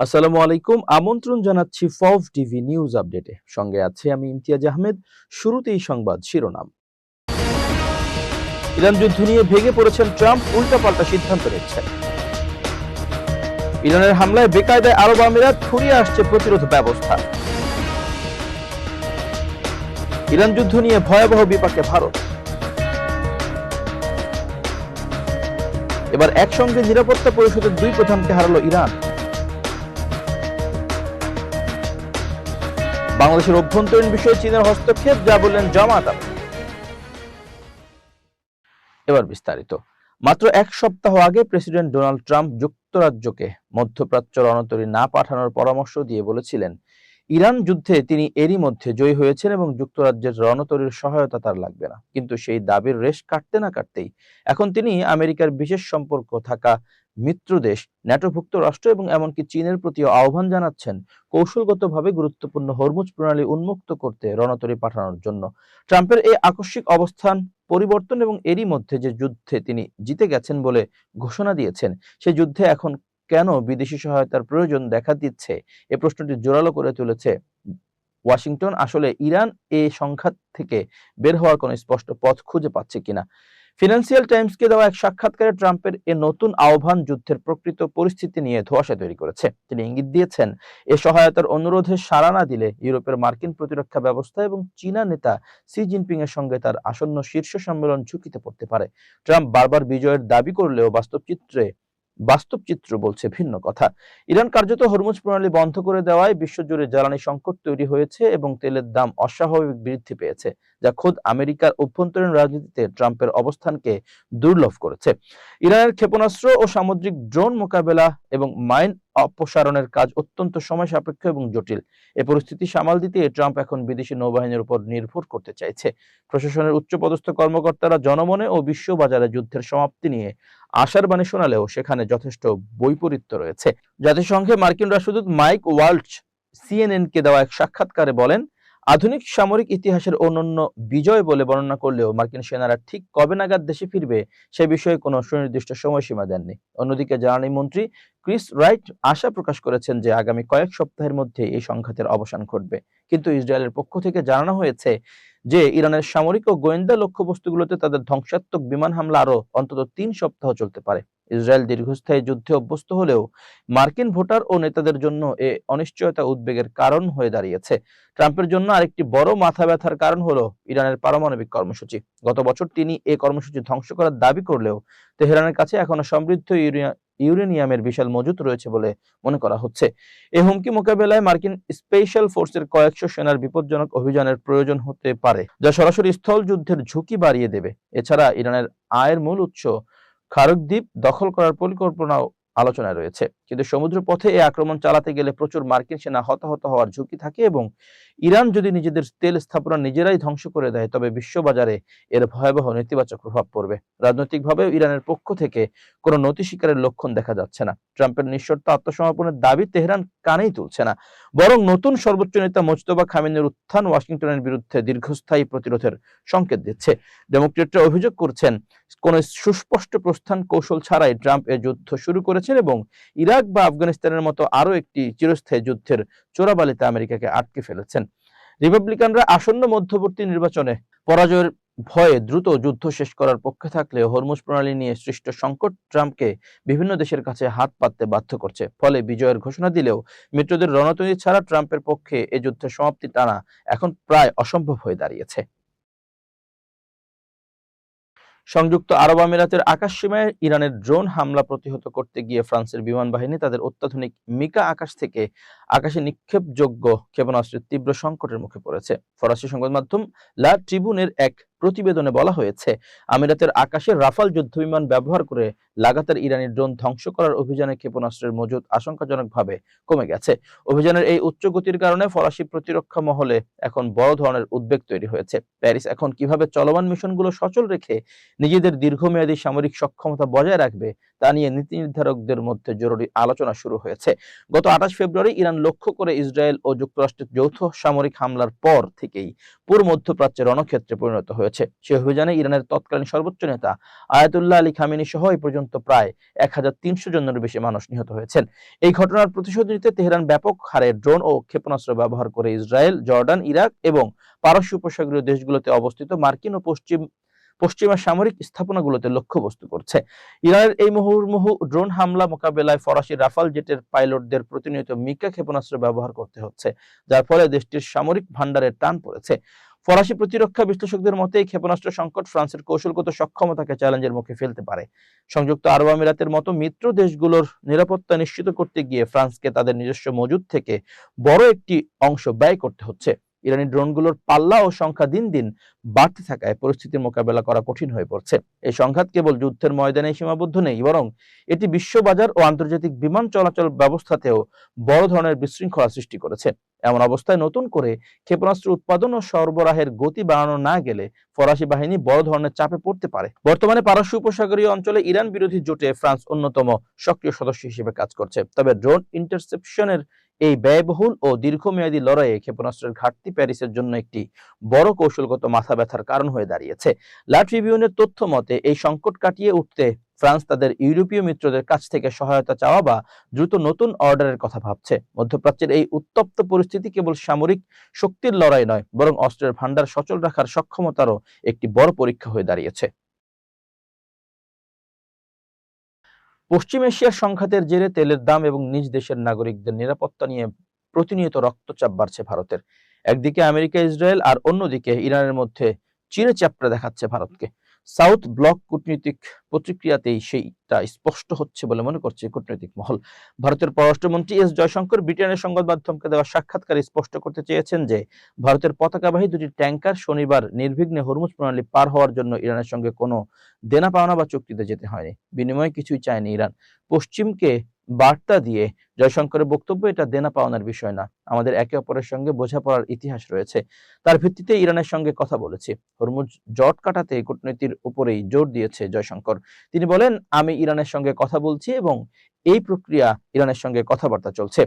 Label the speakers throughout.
Speaker 1: আসসালামু আলাইকুম। আমন্ত্রণ জানাচ্ছি ফভ টিভি নিউজ আপডেটে। সঙ্গে আছে আমি ইমতিয়াজ আহমেদ। শুরুতেই সংবাদ শিরোনাম। ইরান যুদ্ধ নিয়ে ভেঙে পড়েছেন ট্রাম্প, উল্টাপাল্টা সিদ্ধান্ত নিচ্ছেন। ইরানের হামলায় বেকায়দায় আরব আমিরাত, ফুরিয়ে আসছে প্রতিরোধ ব্যবস্থা। ইরান যুদ্ধ নিয়ে ভয়াবহ বিপাকে ভারত। এবার একসঙ্গে নিরাপত্তা পরিষদের দুই প্রধানকে হারালো ইরান। বাংলাদেশের অভ্যন্তরীণ বিষয়ে চীনের হস্তক্ষেপ, যা বললেন জামায়াত। এবার বিস্তারিত। মাত্র এক সপ্তাহ আগে প্রেসিডেন্ট ডোনাল্ড ট্রাম্প যুক্তরাজ্যকে মধ্যপ্রাচ্য রণতরী না পাঠানোর পরামর্শ দিয়ে বলেছিলেন ইরান যুদ্ধে তিনি এরই মধ্যে জয়ী হয়েছেন এবং যুক্তরাজ্যের রণতরীর সহায়তা তার লাগবে না। কিন্তু সেই দাবির রেশ কাটতে না কাটতেই এখন তিনি আমেরিকার বিশেষ সম্পর্ক থাকা মিত্র দেশ, ন্যাটোভুক্ত রাষ্ট্র এবং এমনকি চীনের প্রতিও আহ্বান জানাচ্ছেন কৌশলগতভাবে গুরুত্বপূর্ণ হরমুজ প্রণালী উন্মুক্ত করতে রণতরী পাঠানোর জন্য। ট্রাম্পের এই আকস্মিক অবস্থান পরিবর্তন এবং এরই মধ্যে যে যুদ্ধে তিনি জিতে গেছেন বলে ঘোষণা দিয়েছেন, সেই যুদ্ধে এখন কেন বিদেশি সহায়তার প্রয়োজন দেখা দিচ্ছে, এ প্রশ্নটি জোরালো করে তুলেছে ওয়াশিংটন। আসলে ইরান এই সংঘাত থেকে বের হওয়ার কোনো স্পষ্ট পথ খুঁজে পাচ্ছে কিনা। ফিনান্সিয়াল টাইমসকে দেওয়া এক সাক্ষাৎকারে ট্রাম্পের এ নতুন আহ্বান যুদ্ধের প্রকৃত পরিস্থিতি নিয়ে ধোঁয়াশা তৈরি করেছে। তিনি ইঙ্গিত দিয়েছেন, এ সহায়তার অনুরোধে সাড়া না দিলে ইউরোপের মার্কিন প্রতিরক্ষা ব্যবস্থা এবং চীনা নেতা সি জিনপিং এর সঙ্গে তার আসন্ন শীর্ষ সম্মেলন ঝুঁকিতে পড়তে পারে। ট্রাম্প বারবার বিজয়ের দাবি করলেও বাস্তব চিত্র বলছে ভিন্ন কথা। ইরান কার্যত হরমুজ প্রণালী বন্ধ করে দেওয়ায় বিশ্বজুড়ে জ্বালানি সংকট তৈরি হয়েছে এবং তেলের দাম অস্বাভাবিক বৃদ্ধি পেয়েছে, যা খোদ আমেরিকার অভ্যন্তরীণ রাজনীতিতে ট্রাম্পের অবস্থানকে দুর্লভ করেছে। ইরানের ক্ষেপণাস্ত্র ও সামুদ্রিক ড্রোন মোকাবেলা এবং মাইন অপসারণের কাজ অত্যন্ত সময় সাপেক্ষ এবং জটিল। এ পরিস্থিতি সামাল দিতে ট্রাম্প এখন বিদেশি নৌবাহিনীর উপর নির্ভর করতে চাইছে। প্রশাসনের উচ্চপদস্থ কর্মকর্তারা জনমনে ও বিশ্ববাজারে যুদ্ধের সমাপ্তি নিয়ে আশার বাণী শোনালেও সেখানে যথেষ্ট বৈপরীত্য রয়েছে। জাতিসংঘে মার্কিন রাষ্ট্রদূত মাইক ওয়াল্চ সিএনএন-কে দেওয়া এক সাক্ষাৎকারে বলেন, আধুনিক সামরিক ইতিহাসের অনন্য বিজয় বলে বর্ণনা করলেও মার্কিন সেনারা ঠিক কবে নাগাদ দেশে ফিরবে সে বিষয়ে কোনো সুনির্দিষ্ট সময়সীমা দেননি। অন্যদিকে জ্বালানি মন্ত্রী ক্রিস রাইট আশা প্রকাশ করেছেন যে আগামী কয়েক সপ্তাহের মধ্যে এই সংঘাতের অবসান ঘটবে। কিন্তু ইসরায়েলের পক্ষ থেকে জানানো হয়েছে যে ইরানের সামরিক ও গোয়েন্দা লক্ষ্যবস্তুগুলোতে তাদের ধ্বংসাত্মক বিমান হামলা আরো অন্তত ৩ সপ্তাহ চলতে পারে। ইসরায়েল দীর্ঘস্থায়ী যুদ্ধে অভ্যস্ত হলেও মার্কিন ভোটার ও নেতাদের জন্য এ অনিশ্চয়তা উদ্বেগের কারণ হয়ে দাঁড়িয়েছে। ট্রাম্পের জন্য আরেকটি বড় মাথা ব্যথার কারণ হলো ইরানের পারমাণবিক কর্মসূচি। গত বছর তিনি এই কর্মসূচি ধ্বংস করার দাবি করলেও তেহরানের কাছে এখনো সমৃদ্ধ ইউরেনিয়ামের বিশাল মজুত রয়েছে বলে মনে করা হচ্ছে। এই হুমকি মোকাবেলায় মার্কিন স্পেশাল ফোর্সের কয়েকশো সেনার বিপজ্জনক অভিযানের প্রয়োজন হতে পারে, যা সরাসরি স্থল যুদ্ধের ঝুঁকি বাড়িয়ে দেবে। এছাড়া ইরানের আয়ের মূল উৎস খারুক দ্বীপ দখল করার পরিকল্পনাও আলোচনায় রয়েছে। কিন্তু সমুদ্র পথে এই আক্রমণ চালাতে গেলে প্রচুর মার্কিন সেনা হতাহত হওয়ার ঝুঁকি থাকে এবং ইরান যদি নিজেদের তেল স্থাপনা নিজেরাই ধ্বংস করে দেয় তবে বিশ্ববাজারে এর ভয়াবহ নেতিবাচক প্রভাব পড়বে। রাজনৈতিকভাবে ইরানের পক্ষ থেকে কোনো নতি স্বীকারের লক্ষণ দেখা যাচ্ছে না। ট্রাম্পের নিঃশর্ত আত্মসমর্পণের দাবি তেহরান কানেই তুলছে না, বরং নতুন সর্বোচ্চ নেতা মোজতবা খামেনির উত্থান ওয়াশিংটনের বিরুদ্ধে দীর্ঘস্থায়ী প্রতিরোধের সংকেত দিচ্ছে। ডেমোক্রেটরা অভিযোগ করছেন, কোন সুস্পষ্ট প্রস্থান কৌশল ছাড়াই ট্রাম্প এ যুদ্ধ শুরু করেছেন এবং ইরাক বা আফগানিস্তানের মতো আরো একটি চিরস্থায়ী যুদ্ধের চোরাবালিতে আমেরিকাকে আটকে ফেলেছেন। রিপাবলিকানরা আসন্ন মধ্যবর্তী নির্বাচনে পরাজয়ের ভয়ে দ্রুত যুদ্ধ শেষ করার পক্ষে থাকলেও হরমুজ প্রণালী নিয়ে সৃষ্ট সংকট ট্রাম্পকে বিভিন্ন দেশের কাছে হাত পাততে বাধ্য করছে। ফলে বিজয়ের ঘোষণা দিলেও মিত্রদের রণতরী ছাড়া ট্রাম্পের পক্ষে এ যুদ্ধের সমাপ্তি টানা এখন প্রায় অসম্ভব হয়ে দাঁড়িয়েছে। সংযুক্ত আরব আমিরাতের আকাশসীমায় ইরানের ড্রোন হামলা প্রতিহত করতে গিয়ে ফ্রান্সের বিমান বাহিনী তাদের অত্যাধুনিক মিকা আকাশ থেকে আকাশে নিক্ষেপযোগ্য ক্ষেপণাস্ত্রের তীব্র সংকটের মুখে পড়েছে। ফরাসি সংবাদ মাধ্যম লা ট্রিবুনের এক প্রতিবেদনে বলা হয়েছে, আমিরাতের আকাশে রাফাল যুদ্ধবিমান ব্যবহার করে লাগাতার ইরানি ড্রোন ধ্বংস করার অভিযানে ক্ষেপণাস্ত্রের মজুদ আশঙ্কাজনকভাবে কমে গেছে। অভিযানের এই উচ্চ গতির কারণে ফরাসি প্রতিরক্ষা মহলে এখন বড় ধরনের উদ্বেগ তৈরি হয়েছে। প্যারিস এখন কিভাবে চলমান মিশনগুলো সচল রেখে নিজেদের দীর্ঘমেয়াদী সামরিক সক্ষমতা বজায় রাখবে তা নিয়ে নীতি নির্ধারকদের মধ্যে জরুরি আলোচনা শুরু হয়েছে। গত 28 ফেব্রুয়ারি ইরান লক্ষ্য করে ইসরায়েল ও যুক্তরাষ্ট্রের যৌথ সামরিক হামলার পর থেকেই পুরো মধ্যপ্রাচ্যের রণক্ষেত্রে পরিণত হয়েছে। হয়েছে। সেই অভিযানে ইরানের তৎকালীন সর্বোচ্চ নেতা আয়াতুল্লাহ আলী খামেনি সহ এই পর্যন্ত প্রায় 1300 জনেরও বেশি মানুষ নিহত হয়েছেন। এই ঘটনার প্রতিশোধ নিতে তেহরান ব্যাপক হারে ড্রোন ও ক্ষেপণাস্ত্র ব্যবহার করে ইসরায়েল, জর্ডান, ইরাক এবং পারস্য উপসাগরীয় দেশগুলোতে অবস্থিত মার্কিন ও পশ্চিমা সামরিক স্থাপনাগুলোতে লক্ষ্যবস্তু করছে। ইরানের এই মুহুর্মুহু ড্রোন হামলা মোকাবেলায় ফরাসি রাফাল জেটের পাইলটদের প্রতিনিয়ত মিকা ক্ষেপণাস্ত্র ব্যবহার করতে হচ্ছে, যার ফলে দেশটির সামরিক ভান্ডারে টান পড়েছে। ফরাসি প্রতিরক্ষা বিশ্লেষকদের মতে এই ক্ষেপণাস্ত্র সংকট ফ্রান্সের কৌশলগত সক্ষমতাকে চ্যালেঞ্জের মুখে ফেলতে পারে। সংযুক্ত আরব আমিরাতের মতো মিত্র দেশগুলোর নিরাপত্তা নিশ্চিত করতে গিয়ে ফ্রান্সকে তাদের নিজস্ব মজুদ থেকে বড় একটি অংশ ব্যয় করতে হচ্ছে। ইরানি ড্রোনগুলোর পাল্লা ও সংখ্যা দিন দিন বাড়তে থাকায় পরিস্থিতির মোকাবেলা করা কঠিন হয়ে পড়ছে। এই সংঘাত কেবল যুদ্ধের ময়দানে সীমাবদ্ধ নেই, বরং এটি বিশ্ববাজার ও আন্তর্জাতিক বিমান চলাচল ব্যবস্থাতেও বড় ধরনের বিশৃঙ্খলা সৃষ্টি করেছে। এমন অবস্থায় নতুন করে ক্ষেপণাস্ত্র উৎপাদন ও সরবরাহের গতি বাড়ানো না গেলে ফরাসি বাহিনী বড় ধরনের চাপে পড়তে পারে। বর্তমানে পারস্য উপসাগরীয় অঞ্চলে ইরান বিরোধী জোটে ফ্রান্স অন্যতম সক্রিয় সদস্য হিসেবে কাজ করছে। তবে ড্রোন ইন্টারসেপশনের এই ব্যয়বহুল ও দীর্ঘমেয়াদী লড়াইয়ে ক্ষেপণাস্ত্রের ঘাটতি প্যারিসের জন্য একটি বড় কৌশলগত মাথা ব্যথার কারণ হয়ে দাঁড়িয়েছে। লা ট্রিবিউনের তথ্য মতে এই সংকট কাটিয়ে উঠতে ফ্রান্স তাদের ইউরোপীয় মিত্রদের কাছ থেকে সহায়তা চাওয়া বা দ্রুত নতুন অর্ডারের কথা ভাবছে। মধ্যপ্রাচ্যের এই উত্তপ্ত পরিস্থিতি কেবল সামরিক শক্তির লড়াই নয়, বরং অস্ত্রের ভান্ডার সচল রাখার সক্ষমতারও একটি বড় পরীক্ষা হয়ে দাঁড়িয়েছে। পশ্চিম এশিয়ার সংঘাতের জেরে তেলের দাম এবং নিজ দেশের নাগরিকদের নিরাপত্তা নিয়ে প্রতিনিয়ত রক্তচাপ বাড়ছে ভারতের। একদিকে আমেরিকা, ইসরায়েল আর অন্যদিকে ইরানের মধ্যে চিরে চ্যাপ্টা দেখাচ্ছে ভারতকে। সাউথ ব্লক কূটনৈতিক প্রতিক্রিয়াতেই সেইটা স্পষ্ট হচ্ছে বলে মনে করছে কূটনৈতিক মহল। ভারতের পররাষ্ট্রমন্ত্রী এস জয়শঙ্কর ব্রিটেনের সংবাদ মাধ্যমকে দেওয়া সাক্ষাৎকারে স্পষ্ট করতে চেয়েছেন যে ভারতের পতাকাবাহী দুটি ট্যাঙ্কার শনিবার নির্বিঘ্নে হরমুজ প্রণালী পার হওয়ার জন্য ইরানের সঙ্গে কোনো দেনা পাওনা বা চুক্তিতে যেতে হয়নি। বিনিময়ে কিছুই চায়নি ইরান। পশ্চিমকে বার্তা দিয়ে জয়শঙ্করের বক্তব্য, এটা দেনা পাওনার বিষয় না, আমাদের একে অপরের সঙ্গে বোঝাপড়ার ইতিহাস রয়েছে, তার ভিত্তিতে ইরানের সঙ্গে কথা বলেছি। হরমুজ জট কাটাতে কূটনীতির উপরেই জোর দিয়েছে জয়শঙ্কর। তিনি বলেন, আমি ইরানের সঙ্গে কথা বলছি এবং এই প্রক্রিয়া ইরানের সঙ্গে কথাবার্তা চলছে।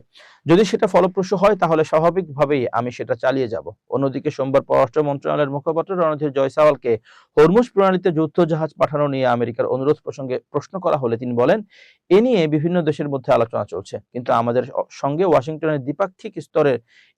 Speaker 1: যদি সেটা ফলপ্রসূ হয় তাহলে স্বাভাবিকভাবেই আমি সেটা চালিয়ে যাব। অন্যদিকে সোমবার পররাষ্ট্র মন্ত্রণালয়ের মুখপাত্র রণধীর জয়সওয়ালকে হরমুজ প্রণালীতে যুদ্ধ জাহাজ পাঠানো নিয়ে আমেরিকার অনুরোধ প্রসঙ্গে প্রশ্ন করা হলে তিনি বলেন, এ নিয়ে বিভিন্ন দেশের মধ্যে আলোচনা চলছে, কিন্তু আমাদের সঙ্গে ওয়াশিংটনের দ্বিপাক্ষিক স্তরে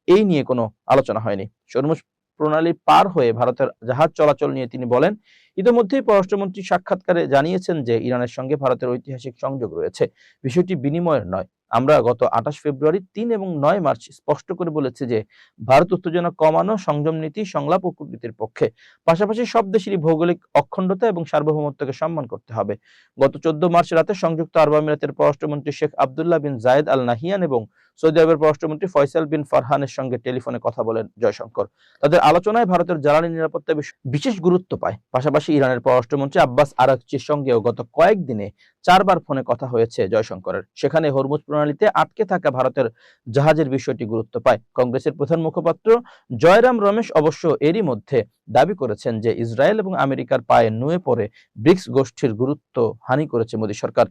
Speaker 1: এই নিয়ে কোনো আলোচনা হয়নি। হরমুজ প্রণালী পার হয়ে ভারতের জাহাজ চলাচল নিয়ে তিনি বলেন, ইতিমধ্যেই পররাষ্ট্রমন্ত্রী সাক্ষাৎকারে জানিয়েছেন যে ইরানের সঙ্গে ভারতের ঐতিহাসিক সংযোগ রয়েছে, বিষয়টি বিনিময়ের নয়। আমরা গত 28 ফেব্রুয়ারি, 3 এবং 9 মার্চ স্পষ্ট করে বলেছি যে ভারত উত্তেজনা কমানো, সংযম নীতি, সংলাপ ও কূটনীতির পক্ষে। পাশাপাশি সব দেশেরই ভৌগোলিক অখণ্ডতা এবং সার্বভৌমত্বকে সম্মান করতে হবে। গত 14 মার্চ রাতে সংযুক্ত আরব আমিরাতের পররাষ্ট্রমন্ত্রী শেখ আব্দুল্লাহ বিন জায়েদ আল নাহিয়ান এবং সৌদি আরবের পররাষ্ট্রমন্ত্রী ফয়সাল বিন ফারহানের সঙ্গে টেলিফোনে কথা বলেন জয়শঙ্কর। তাদের আলোচনায় ভারতের জ্বালানি নিরাপত্তা বিশেষ গুরুত্ব পায়। পাশাপাশি ইরানের পররাষ্ট্রমন্ত্রী আব্বাস আরাগচির সঙ্গেও গত কয়েকদিনে 4 বার ফোনে কথা হয়েছে জয়শঙ্করের। সেখানে হরমুজ প্রণালীতে আটকে থাকা ভারতের জাহাজের বিষয়টি গুরুত্ব পায়। কংগ্রেসের প্রধান মুখপাত্র জয়রাম রমেশ অবশ্য এরই মধ্যে দাবি করেছেন যে ইসরায়েল এবং আমেরিকার পায়ে নুয়ে পড়ে ব্রিক্স গোষ্ঠীর গুরুত্ব হানি করেছে মোদী সরকার।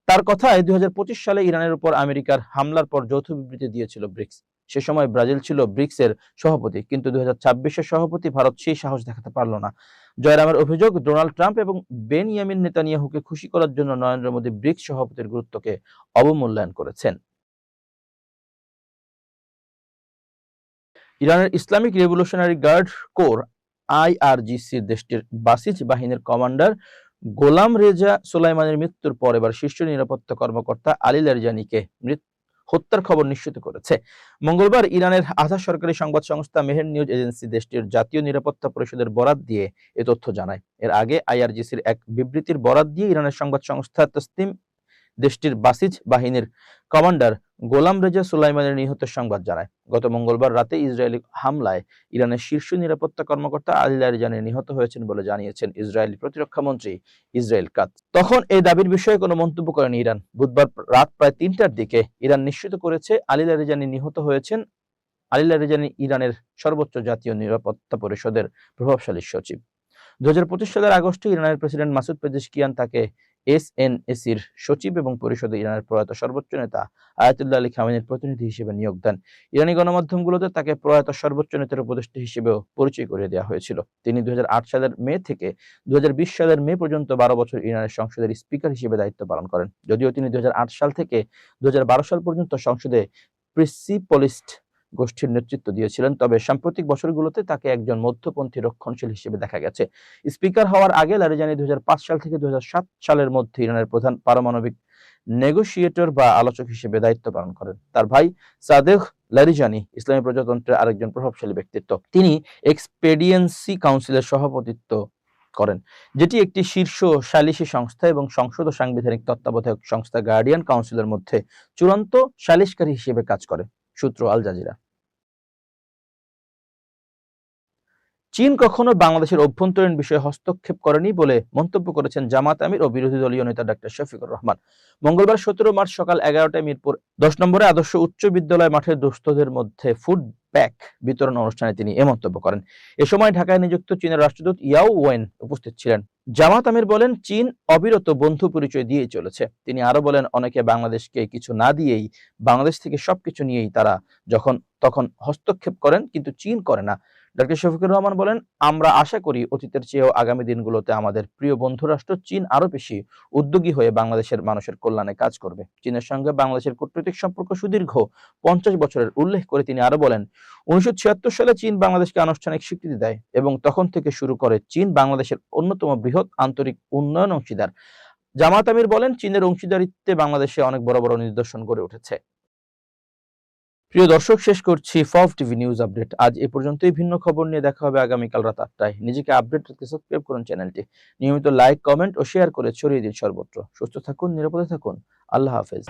Speaker 1: তার কথায় 2025 সালে ইরানের উপর আমেরিকার হামলার পর যৌথ বিবৃতি দিয়েছিল ব্রিক্স। সে সময় ব্রাজিল ছিল ব্রিক্সের সভাপতি, কিন্তু 2026-এর সভাপতি ভারত সেই সাহস দেখাতে পারল না। জয়রামের অভিযোগ, ডোনাল্ড ট্রাম্প এবং বেনিয়ামিন নেতানিয়াহুকে খুশি করার জন্য নরেন্দ্র মোদী ব্রিক্স সভাপতির গুরুত্বকে অবমূল্যায়ন করেছেন। ইরানের ইসলামিক রেভলিউশনারি গার্ড কোর আইআরজিসির দেশটির বাসিজ বাহিনীর কমান্ডার গোলাম রেজা সোলাইমানের মৃত্যুর পর এবার শীর্ষ নিরাপত্তা কর্মকর্তা আলী লারিজানিকে হত্যার খবর নিশ্চিত করেছে। মঙ্গলবার ইরানের আধা সরকারি সংবাদ সংস্থা মেহের নিউজ এজেন্সি দেশটির জাতীয় নিরাপত্তা পরিষদের বরাত দিয়ে এ তথ্য জানায়। এর আগে আইআরজিসির এক বিবৃতির বরাত দিয়ে ইরানের সংবাদ সংস্থা তসনিম দেশটির বাসিজ বাহিনীর কমান্ডার গোলাম রেজা সুলাইমানের নিহতের সংবাদ জানায়। গত মঙ্গলবার রাতে ইসরায়েলি হামলায় ইরানের শীর্ষ নিরাপত্তা কর্মকর্তা আলী লারিজানি নিহত হয়েছেন বলে জানিয়েছেন ইসরায়েলি প্রতিরক্ষা মন্ত্রী ইসরায়েল কাতজ। তখন এই দাবির বিষয়ে কোনো মন্তব্য করেনি ইরান। বুধবার রাত প্রায় 3টার দিকে ইরান নিশ্চিত করেছে আলী লারিজানি নিহত হয়েছেন। আলী লারিজানি ইরানের সর্বোচ্চ জাতীয় নিরাপত্তা পরিষদের প্রভাবশালী সচিব। 2025 সালের আগস্টে ইরানের প্রেসিডেন্ট মাসুদ পেজেশকিয়ান তাকে এসএনএসির সচিব এবং পরিষদে ইরানের প্রয়াত সর্বোচ্চ নেতা আয়াতুল্লাহ আলী খামেনির প্রতিনিধি হিসেবে নিয়োগ দেন। ইরানি গণমাধ্যমগুলোতে তাকে প্রয়াত সর্বোচ্চ নেতার উপদেষ্টা হিসেবেও পরিচয় করিয়ে দেওয়া হয়েছিল। তিনি 2008 সালের মে থেকে 2020 সালের মে পর্যন্ত 12 বছর ইরানের সংসদের স্পিকার হিসেবে দায়িত্ব পালন করেন। যদিও তিনি 2008 সাল থেকে 2012 সাল পর্যন্ত সংসদে প্রিসিপলিস্ট গোষ্ঠীর নেতৃত্ব দিয়েছিলেন, তবে সাম্প্রতিক বছরগুলোতে তাকে একজন মধ্যপন্থী রক্ষণশীল হিসেবে দেখা গেছে। স্পিকার হওয়ার আগে লারিজানি 2005 সাল থেকে 2007 সালের মধ্যে ইরানের প্রধান পারমাণবিক নেগোশিয়েটর বা আলোচক হিসেবে দায়িত্ব পালন করেন। তার ভাই সাদেক লারিজানি ইসলামী প্রজাতন্ত্রের আরেকজন প্রভাবশালী ব্যক্তিত্ব। তিনি এক্সপেডিয়েন্সি কাউন্সিলের সভাপতিত্ব করেন, যেটি একটি শীর্ষ সালিসি সংস্থা এবং সংসদ ও সাংবিধানিক তত্ত্বাবধায়ক সংস্থা গার্ডিয়ান কাউন্সিলের মধ্যে চূড়ান্ত সালিসকারী হিসেবে কাজ করে। সূত্র আল জাজিরা। চীন কখনো বাংলাদেশের অভ্যন্তরীণ বিষয়ে হস্তক্ষেপ করেনি বলে মন্তব্য করেছেন জামাত আমির ও বিরোধী দলীয় নেতা ডক্টর শফিকুর রহমান। মঙ্গলবার 17 মার্চ সকাল 11টায় মিরপুর 10 নম্বরে আদর্শ উচ্চ বিদ্যালয় মাঠে দুস্থদের মধ্যে ফুড প্যাক বিতরণ অনুষ্ঠানে তিনি এ মন্তব্য করেন। এ সময় ঢাকায় নিযুক্ত চীনের রাষ্ট্রদূত ইয়াও ওয়েন উপস্থিত ছিলেন। জামাত আমির বলেন, চীন অবিরত বন্ধু পরিচয় দিয়ে চলেছে। তিনি আরো বলেন, অনেকে বাংলাদেশকে কিছু না দিয়েই, বাংলাদেশ থেকে সবকিছু নিয়েই তারা তখন হস্তক্ষেপ করেন, কিন্তু চীন করে না। ডক্টর শফিকুর রহমান বলেন, আমরা আশা করি অতীতের চেয়েও আগামী দিনগুলোতে আমাদের প্রিয় বন্ধু রাষ্ট্র চীন আরো বেশি উদ্যোগী হয়ে বাংলাদেশের মানুষের কল্যাণে কাজ করবে। চীনের সঙ্গে বাংলাদেশের কূটনৈতিক সম্পর্ক সুদীর্ঘ 50 বছরের উল্লেখ করে তিনি আরো বলেন, 1976 সালে চীন বাংলাদেশকে আনুষ্ঠানিক স্বীকৃতি দেয় এবং তখন থেকে শুরু করে চীন বাংলাদেশের অন্যতম বৃহৎ আন্তরিক উন্নয়ন অংশীদার। জামাত আমির বলেন, চীনের অংশীদারিত্বে বাংলাদেশে অনেক বড় বড় নিদর্শন গড়ে উঠেছে। প্রিয় দর্শক, শেষ করছি ফফ টিভি নিউজ আপডেট। আজ এ পর্যন্তই। ভিন্ন খবর নিয়ে দেখা হবে আগামীকাল রাত 8টায়। নিজেকে আপডেট রাখতে সাবস্ক্রাইব করুন চ্যানেলটি। নিয়মিত লাইক, কমেন্ট ও শেয়ার করে ছড়িয়ে দিন সর্বত্র। সুস্থ থাকুন, নিরাপদে থাকুন। আল্লাহ হাফেজ।